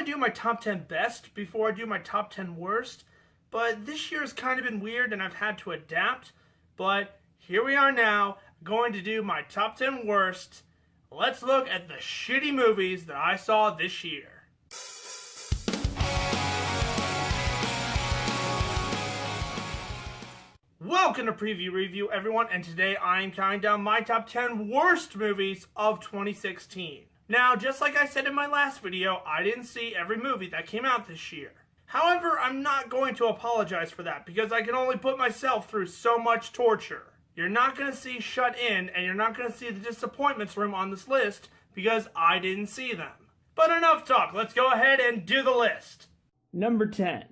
normally do my top 10 best before I do my top 10 worst, but this year has kind of been weird and I've had to adapt. But here we are now, going to do my top 10 worst. Let's look at the shitty movies that I saw this year. Welcome to Preview Review, everyone, and today I am counting down my top 10 worst movies of 2016. Now, just like I said in my last video, I didn't see every movie that came out this year. However, I'm not going to apologize for that because I can only put myself through so much torture. You're not going to see Shut In, and you're not going to see the disappointments room on this list because I didn't see them. But enough talk, let's go ahead and do the list. Number 10.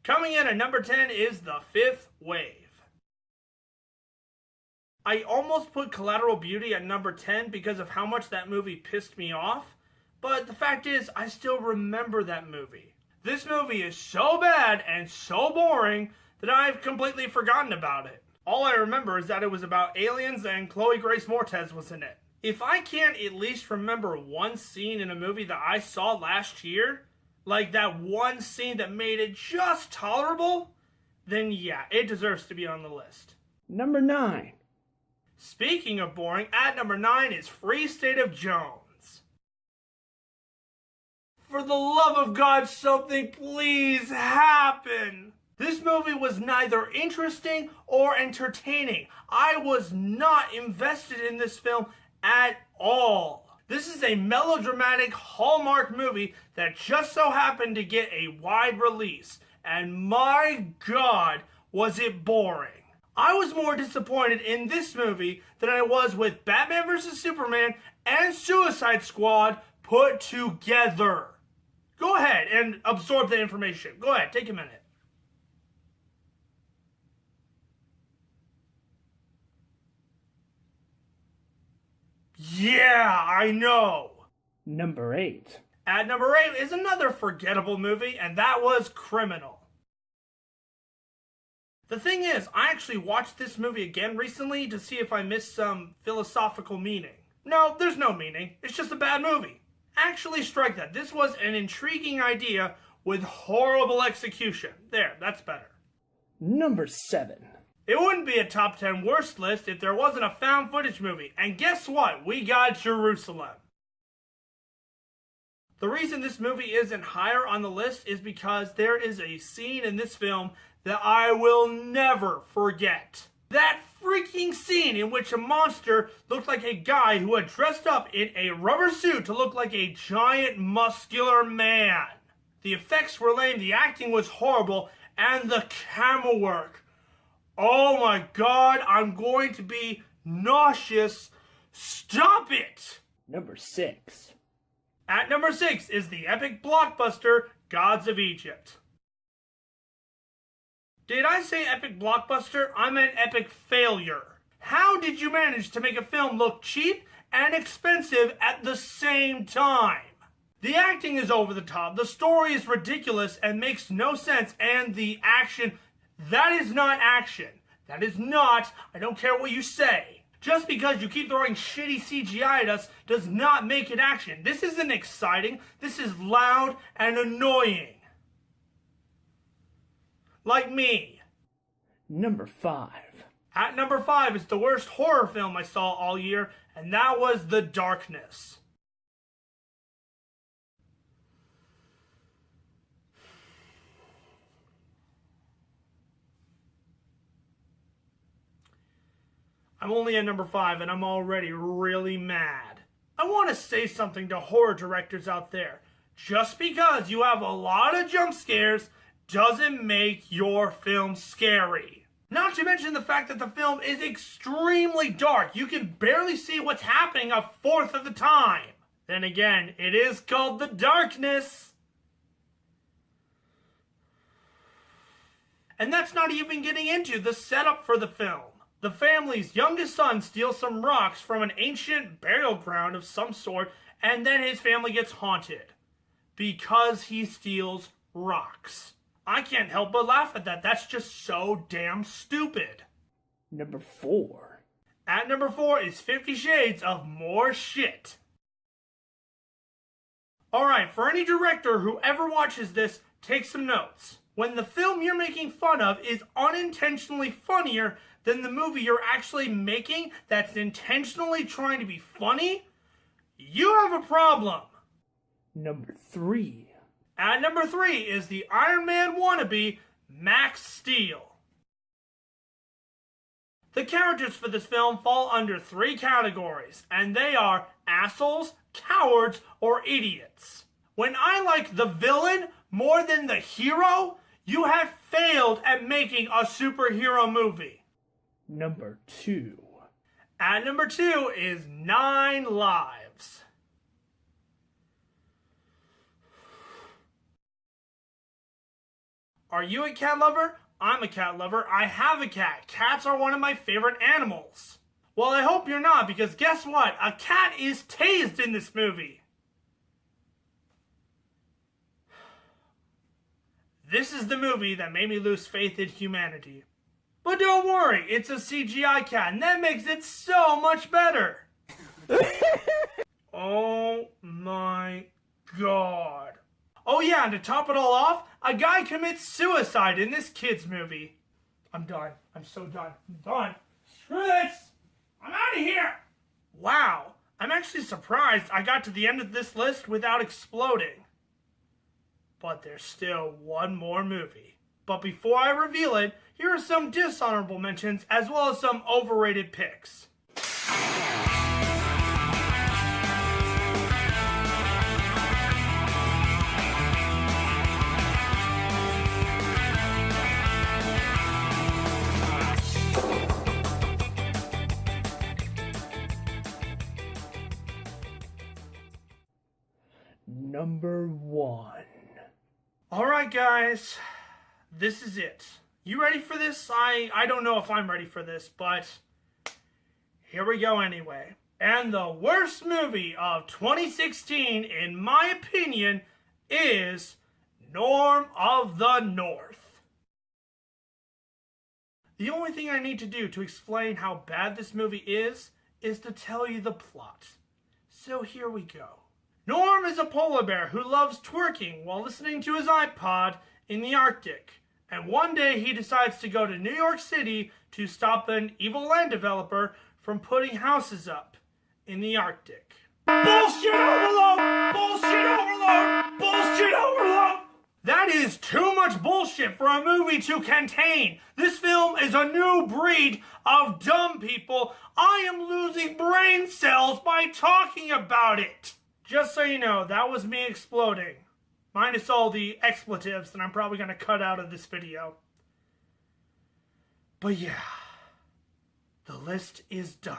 Coming in at number 10 is The Fifth Wave. I almost put Collateral Beauty at number 10 because of how much that movie pissed me off, but the fact is, I still remember that movie. This movie is so bad and so boring that I've completely forgotten about it. All I remember is that it was about aliens and Chloe Grace Moretz was in it. If I can't at least remember one scene in a movie that I saw last year, like that one scene that made it just tolerable, then yeah, it deserves to be on the list. Number 9. Speaking of boring, at number 9 is Free State of Jones. For the love of God, something please happen. This movie was neither interesting or entertaining. I was not invested in this film at all. This is a melodramatic Hallmark movie that just so happened to get a wide release. And my God, was it boring. I was more disappointed in this movie than I was with Batman vs. Superman and Suicide Squad put together. Go ahead and absorb the information. Go ahead, take a minute. Yeah, I know. Number 8. At number 8 is another forgettable movie, and that was Criminal. The thing is, I actually watched this movie again recently to see if I missed some philosophical meaning. No, there's no meaning. It's just a bad movie. Actually, strike that. This was an intriguing idea with horrible execution. There, that's better. Number 7. It wouldn't be a top 10 worst list if there wasn't a found footage movie. And guess what? We got Jerusalem. The reason this movie isn't higher on the list is because there is a scene in this film that I will never forget. That freaking scene in which a monster looked like a guy who had dressed up in a rubber suit to look like a giant muscular man. The effects were lame, the acting was horrible, and the camera work. Oh my God, I'm going to be nauseous. Stop it! Number 6. At number 6 is the epic blockbuster Gods of Egypt. Did I say epic blockbuster? I meant epic failure. How did you manage to make a film look cheap and expensive at the same time? The acting is over the top, the story is ridiculous and makes no sense, and the action, that is not action. That is not, I don't care what you say. Just because you keep throwing shitty CGI at us does not make it action. This isn't exciting, this is loud and annoying. Like me. Number 5. At number 5 is the worst horror film I saw all year, and that was The Darkness. I'm only at number 5 and I'm already really mad. I want to say something to horror directors out there. Just because you have a lot of jump scares doesn't make your film scary. Not to mention the fact that the film is extremely dark. You can barely see what's happening a fourth of the time. Then again, it is called The Darkness. And that's not even getting into the setup for the film. The family's youngest son steals some rocks from an ancient burial ground of some sort, and then his family gets haunted. Because he steals rocks. I can't help but laugh at that. That's just so damn stupid. Number 4. At number 4 is 50 Shades of More Shit. Alright, for any director who ever watches this, take some notes. When the film you're making fun of is unintentionally funnier than the movie you're actually making that's intentionally trying to be funny, you have a problem. Number 3. At number 3 is the Iron Man wannabe, Max Steel. The characters for this film fall under 3 categories, and they are assholes, cowards, or idiots. When I like the villain more than the hero, you have failed at making a superhero movie. Number 2. At number 2 is 9 Lives. Are you a cat lover? I'm a cat lover. I have a cat. Cats are one of my favorite animals. Well, I hope you're not, because guess what? A cat is tased in this movie. This is the movie that made me lose faith in humanity. But don't worry, it's a CGI cat, and that makes it so much better. Oh my god. Oh yeah, and to top it all off, a guy commits suicide in this kid's movie. I'm done. I'm so done. I'm done. Screw this! I'm out of here! Wow, I'm actually surprised I got to the end of this list without exploding. But there's still one more movie. But before I reveal it, here are some dishonorable mentions as well as some overrated picks. Number 1. Alright guys, this is it. You ready for this? I don't know if I'm ready for this, but here we go anyway. And the worst movie of 2016, in my opinion, is Norm of the North. The only thing I need to do to explain how bad this movie is to tell you the plot. So here we go. Norm is a polar bear who loves twerking while listening to his iPod in the Arctic. And one day he decides to go to New York City to stop an evil land developer from putting houses up in the Arctic. Bullshit overload! Bullshit overload! Bullshit overload! That is too much bullshit for a movie to contain. This film is a new breed of dumb people. I am losing brain cells by talking about it. Just so you know, that was me exploding. Minus all the expletives that I'm probably going to cut out of this video. But yeah, the list is done.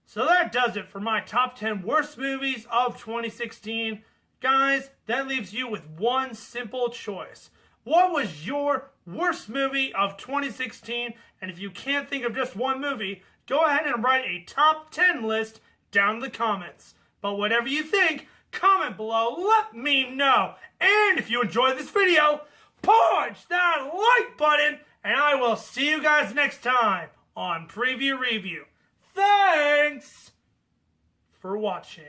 So that does it for my top 10 worst movies of 2016. Guys, that leaves you with one simple choice. What was your worst movie of 2016? And if you can't think of just one movie, go ahead and write a top 10 list down in the comments. But whatever you think, comment below, let me know. And if you enjoyed this video, punch that like button, and I will see you guys next time on Preview Review. Thanks for watching.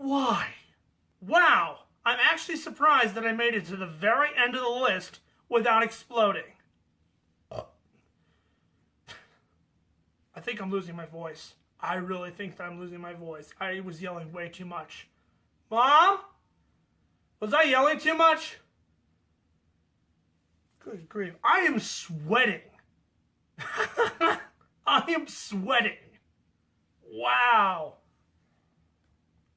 Why? Wow, I'm actually surprised that I made it to the very end of the list without exploding. I think I'm losing my voice. I really think that I'm losing my voice. I was yelling way too much. Mom? Was I yelling too much? Good grief. I am sweating. I am sweating. Wow.